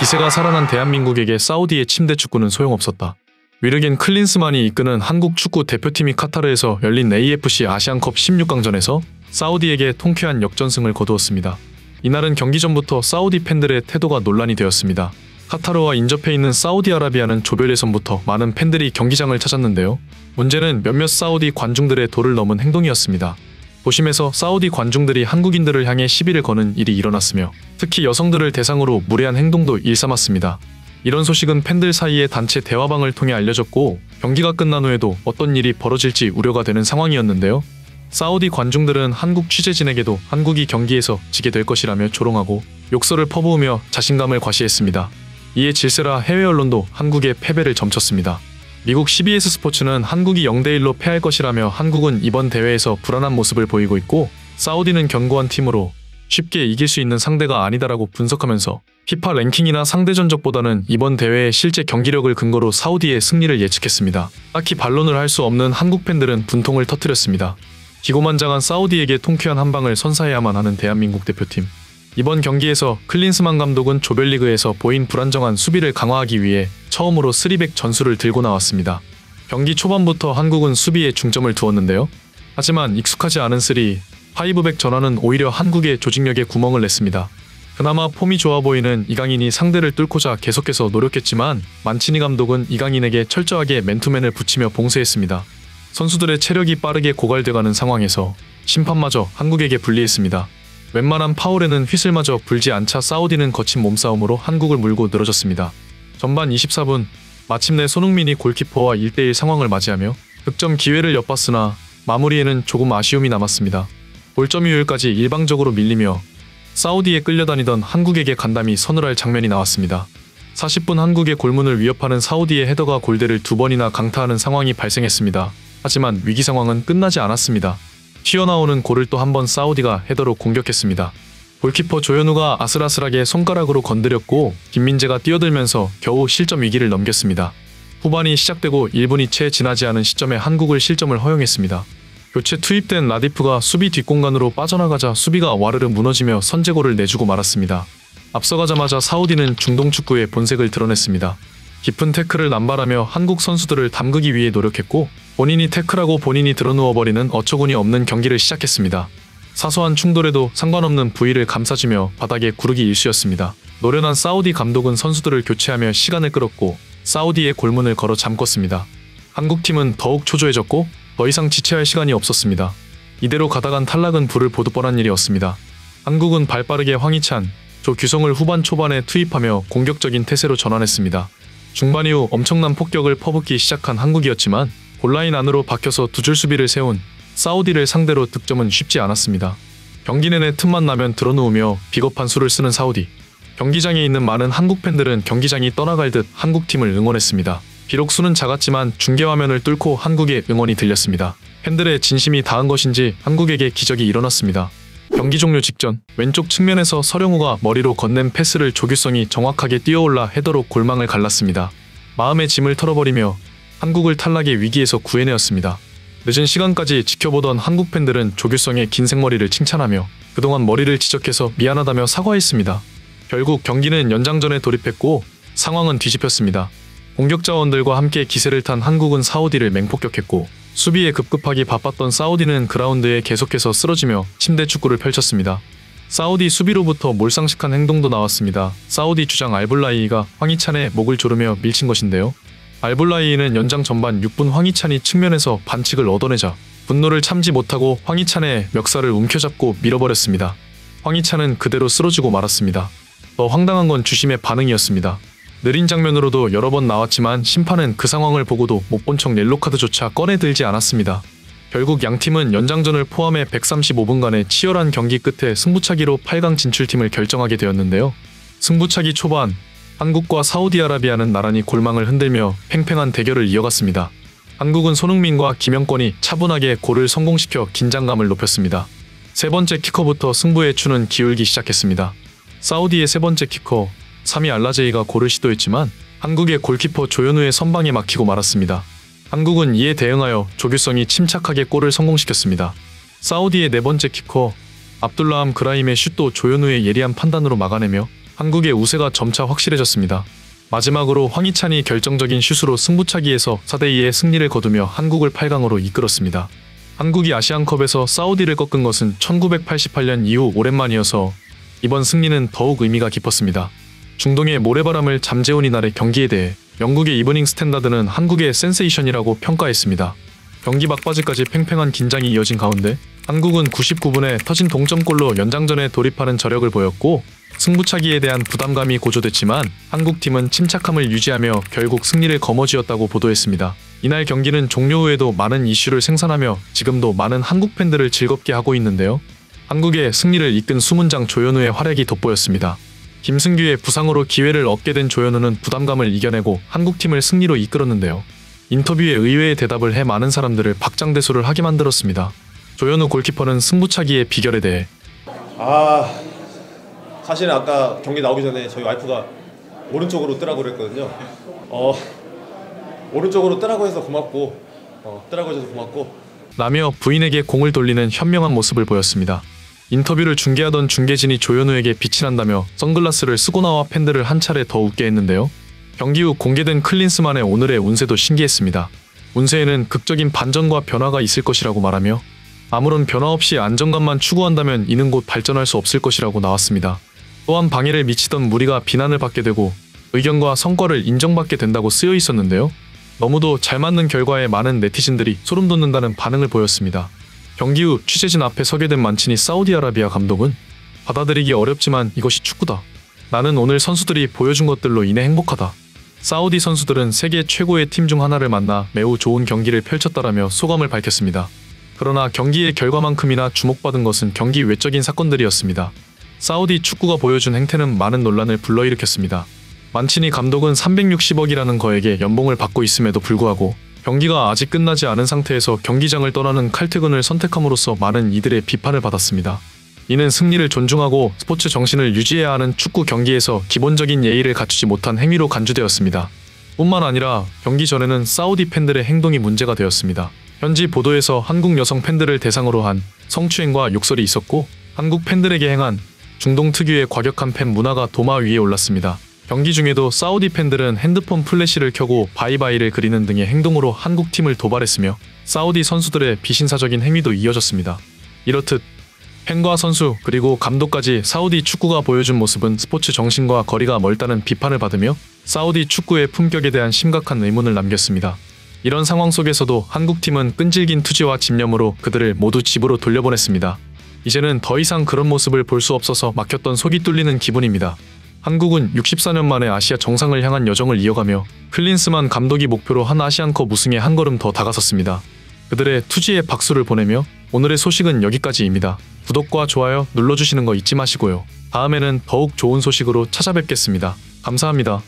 기세가 살아난 대한민국에게 사우디의 침대 축구는 소용없었다. 위르겐 클린스만이 이끄는 한국 축구 대표팀이 카타르에서 열린 AFC 아시안컵 16강전에서 사우디에게 통쾌한 역전승을 거두었습니다. 이날은 경기 전부터 사우디 팬들의 태도가 논란이 되었습니다. 카타르와 인접해 있는 사우디아라비아는 조별 예선부터 많은 팬들이 경기장을 찾았는데요. 문제는 몇몇 사우디 관중들의 도를 넘은 행동이었습니다. 도심에서 사우디 관중들이 한국인들을 향해 시비를 거는 일이 일어났으며 특히 여성들을 대상으로 무례한 행동도 일삼았습니다. 이런 소식은 팬들 사이에 단체 대화방을 통해 알려졌고 경기가 끝난 후에도 어떤 일이 벌어질지 우려가 되는 상황이었는데요. 사우디 관중들은 한국 취재진에게도 한국이 경기에서 지게 될 것이라며 조롱하고 욕설을 퍼부으며 자신감을 과시했습니다. 이에 질세라 해외 언론도 한국의 패배를 점쳤습니다. 미국 CBS 스포츠는 한국이 0대1로 패할 것이라며 한국은 이번 대회에서 불안한 모습을 보이고 있고 사우디는 견고한 팀으로 쉽게 이길 수 있는 상대가 아니다라고 분석하면서 FIFA 랭킹이나 상대 전적보다는 이번 대회의 실제 경기력을 근거로 사우디의 승리를 예측했습니다. 딱히 반론을 할 수 없는 한국 팬들은 분통을 터뜨렸습니다. 기고만장한 사우디에게 통쾌한 한방을 선사해야만 하는 대한민국 대표팀. 이번 경기에서 클린스만 감독은 조별리그에서 보인 불안정한 수비를 강화하기 위해 처음으로 3백 전술을 들고 나왔습니다. 경기 초반부터 한국은 수비에 중점을 두었는데요. 하지만 익숙하지 않은 5백 전환은 오히려 한국의 조직력에 구멍을 냈습니다. 그나마 폼이 좋아 보이는 이강인이 상대를 뚫고자 계속해서 노력했지만 만치니 감독은 이강인에게 철저하게 맨투맨을 붙이며 봉쇄했습니다. 선수들의 체력이 빠르게 고갈돼가는 상황에서 심판마저 한국에게 불리했습니다. 웬만한 파울에는 휘슬마저 불지 않자 사우디는 거친 몸싸움으로 한국을 물고 늘어졌습니다. 전반 24분 마침내 손흥민이 골키퍼와 1대1 상황을 맞이하며 득점 기회를 엿봤으나 마무리에는 조금 아쉬움이 남았습니다. 골점 이후까지 일방적으로 밀리며 사우디에 끌려다니던 한국에게 간담이 서늘할 장면이 나왔습니다. 40분 한국의 골문을 위협하는 사우디의 헤더가 골대를 2번이나 강타하는 상황이 발생했습니다. 하지만 위기 상황은 끝나지 않았습니다. 튀어나오는 골을 또 한 번 사우디가 헤더로 공격했습니다. 골키퍼 조현우가 아슬아슬하게 손가락으로 건드렸고 김민재가 뛰어들면서 겨우 실점 위기를 넘겼습니다. 후반이 시작되고 1분이 채 지나지 않은 시점에 한국을 실점을 허용했습니다. 교체 투입된 라디프가 수비 뒷공간으로 빠져나가자 수비가 와르르 무너지며 선제골을 내주고 말았습니다. 앞서가자마자 사우디는 중동 축구의 본색을 드러냈습니다. 깊은 태클을 남발하며 한국 선수들을 담그기 위해 노력했고 본인이 태클하고 본인이 드러누워버리는 어처구니 없는 경기를 시작했습니다. 사소한 충돌에도 상관없는 부위를 감싸주며 바닥에 구르기 일쑤였습니다. 노련한 사우디 감독은 선수들을 교체하며 시간을 끌었고 사우디의 골문을 걸어 잠궜습니다. 한국팀은 더욱 초조해졌고 더 이상 지체할 시간이 없었습니다. 이대로 가다간 탈락은 불을 보듯 뻔한 일이었습니다. 한국은 발빠르게 황희찬, 조규성을 후반 초반에 투입하며 공격적인 태세로 전환했습니다. 중반 이후 엄청난 폭격을 퍼붓기 시작한 한국이었지만 골라인 안으로 박혀서 두 줄 수비를 세운 사우디를 상대로 득점은 쉽지 않았습니다. 경기 내내 틈만 나면 드러누우며 비겁한 수를 쓰는 사우디. 경기장에 있는 많은 한국 팬들은 경기장이 떠나갈 듯 한국팀을 응원했습니다. 비록 수는 작았지만 중계화면을 뚫고 한국의 응원이 들렸습니다. 팬들의 진심이 닿은 것인지 한국에게 기적이 일어났습니다. 경기 종료 직전 왼쪽 측면에서 서령우가 머리로 건넨 패스를 조규성이 정확하게 뛰어올라 헤더로 골망을 갈랐습니다. 마음의 짐을 털어버리며 한국을 탈락의 위기에서 구해내었습니다. 늦은 시간까지 지켜보던 한국 팬들은 조규성의 긴 생머리를 칭찬하며 그동안 머리를 지적해서 미안하다며 사과했습니다. 결국 경기는 연장전에 돌입했고 상황은 뒤집혔습니다. 공격 자원들과 함께 기세를 탄 한국은 사우디를 맹폭격했고 수비에 급급하게 바빴던 사우디는 그라운드에 계속해서 쓰러지며 침대 축구를 펼쳤습니다. 사우디 수비로부터 몰상식한 행동도 나왔습니다. 사우디 주장 알볼라이가 황희찬의 목을 조르며 밀친 것인데요. 알볼라이는 연장 전반 6분 황희찬이 측면에서 반칙을 얻어내자 분노를 참지 못하고 황희찬의 멱살을 움켜잡고 밀어버렸습니다. 황희찬은 그대로 쓰러지고 말았습니다. 더 황당한 건 주심의 반응이었습니다. 느린 장면으로도 여러 번 나왔지만 심판은 그 상황을 보고도 못 본 척 옐로카드조차 꺼내들지 않았습니다. 결국 양팀은 연장전을 포함해 135분간의 치열한 경기 끝에 승부차기로 8강 진출팀을 결정하게 되었는데요. 승부차기 초반 한국과 사우디아라비아는 나란히 골망을 흔들며 팽팽한 대결을 이어갔습니다. 한국은 손흥민과 김영권이 차분하게 골을 성공시켜 긴장감을 높였습니다. 세 번째 키커부터 승부의 추는 기울기 시작했습니다. 사우디의 세 번째 키커 사미 알라제이가 골을 시도했지만 한국의 골키퍼 조현우의 선방에 막히고 말았습니다. 한국은 이에 대응하여 조규성이 침착하게 골을 성공시켰습니다. 사우디의 네 번째 키커 압둘라함 그라임의 슛도 조현우의 예리한 판단으로 막아내며 한국의 우세가 점차 확실해졌습니다. 마지막으로 황희찬이 결정적인 슛으로 승부차기에서 4대2의 승리를 거두며 한국을 8강으로 이끌었습니다. 한국이 아시안컵에서 사우디를 꺾은 것은 1988년 이후 오랜만이어서 이번 승리는 더욱 의미가 깊었습니다. 중동의 모래바람을 잠재운 이날의 경기에 대해 영국의 이브닝 스탠다드는 한국의 센세이션이라고 평가했습니다. 경기 막바지까지 팽팽한 긴장이 이어진 가운데 한국은 99분에 터진 동점골로 연장전에 돌입하는 저력을 보였고 승부차기에 대한 부담감이 고조됐지만 한국팀은 침착함을 유지하며 결국 승리를 거머쥐었다고 보도했습니다. 이날 경기는 종료 후에도 많은 이슈를 생산하며 지금도 많은 한국 팬들을 즐겁게 하고 있는데요. 한국의 승리를 이끈 수문장 조현우의 활약이 돋보였습니다. 김승규의 부상으로 기회를 얻게 된 조현우는 부담감을 이겨내고 한국팀을 승리로 이끌었는데요. 인터뷰에 의외의 대답을 해 많은 사람들을 박장대소를 하게 만들었습니다. 조현우 골키퍼는 승부차기의 비결에 대해 사실은 아까 경기 나오기 전에 저희 와이프가 오른쪽으로 뜨라고 그랬거든요. 오른쪽으로 뜨라고 해서 고맙고 뜨라고 해줘서 고맙고 라며 부인에게 공을 돌리는 현명한 모습을 보였습니다. 인터뷰를 중계하던 중계진이 조현우에게 빛이 난다며 선글라스를 쓰고 나와 팬들을 한 차례 더 웃게 했는데요. 경기 후 공개된 클린스만의 오늘의 운세도 신기했습니다. 운세에는 극적인 반전과 변화가 있을 것이라고 말하며 아무런 변화 없이 안정감만 추구한다면 이는 곧 발전할 수 없을 것이라고 나왔습니다. 또한 방해를 미치던 무리가 비난을 받게 되고 의견과 성과를 인정받게 된다고 쓰여 있었는데요. 너무도 잘 맞는 결과에 많은 네티즌들이 소름 돋는다는 반응을 보였습니다. 경기 후 취재진 앞에 서게 된 만치니 사우디아라비아 감독은 받아들이기 어렵지만 이것이 축구다. 나는 오늘 선수들이 보여준 것들로 인해 행복하다. 사우디 선수들은 세계 최고의 팀 중 하나를 만나 매우 좋은 경기를 펼쳤다라며 소감을 밝혔습니다. 그러나 경기의 결과만큼이나 주목받은 것은 경기 외적인 사건들이었습니다. 사우디 축구가 보여준 행태는 많은 논란을 불러일으켰습니다. 만치니 감독은 360억이라는 거액의 연봉을 받고 있음에도 불구하고 경기가 아직 끝나지 않은 상태에서 경기장을 떠나는 칼퇴근을 선택함으로써 많은 이들의 비판을 받았습니다. 이는 승리를 존중하고 스포츠 정신을 유지해야 하는 축구 경기에서 기본적인 예의를 갖추지 못한 행위로 간주되었습니다. 뿐만 아니라 경기 전에는 사우디 팬들의 행동이 문제가 되었습니다. 현지 보도에서 한국 여성 팬들을 대상으로 한 성추행과 욕설이 있었고 한국 팬들에게 행한 중동 특유의 과격한 팬 문화가 도마 위에 올랐습니다. 경기 중에도 사우디 팬들은 핸드폰 플래시를 켜고 바이바이를 그리는 등의 행동으로 한국팀을 도발했으며 사우디 선수들의 비신사적인 행위도 이어졌습니다. 이렇듯 팬과 선수 그리고 감독까지 사우디 축구가 보여준 모습은 스포츠 정신과 거리가 멀다는 비판을 받으며 사우디 축구의 품격에 대한 심각한 의문을 남겼습니다. 이런 상황 속에서도 한국팀은 끈질긴 투지와 집념으로 그들을 모두 집으로 돌려보냈습니다. 이제는 더 이상 그런 모습을 볼 수 없어서 막혔던 속이 뚫리는 기분입니다. 한국은 64년 만에 아시아 정상을 향한 여정을 이어가며 클린스만 감독이 목표로 한 아시안컵 우승에 한 걸음 더 다가섰습니다. 그들의 투지에 박수를 보내며 오늘의 소식은 여기까지입니다. 구독과 좋아요 눌러주시는 거 잊지 마시고요. 다음에는 더욱 좋은 소식으로 찾아뵙겠습니다. 감사합니다.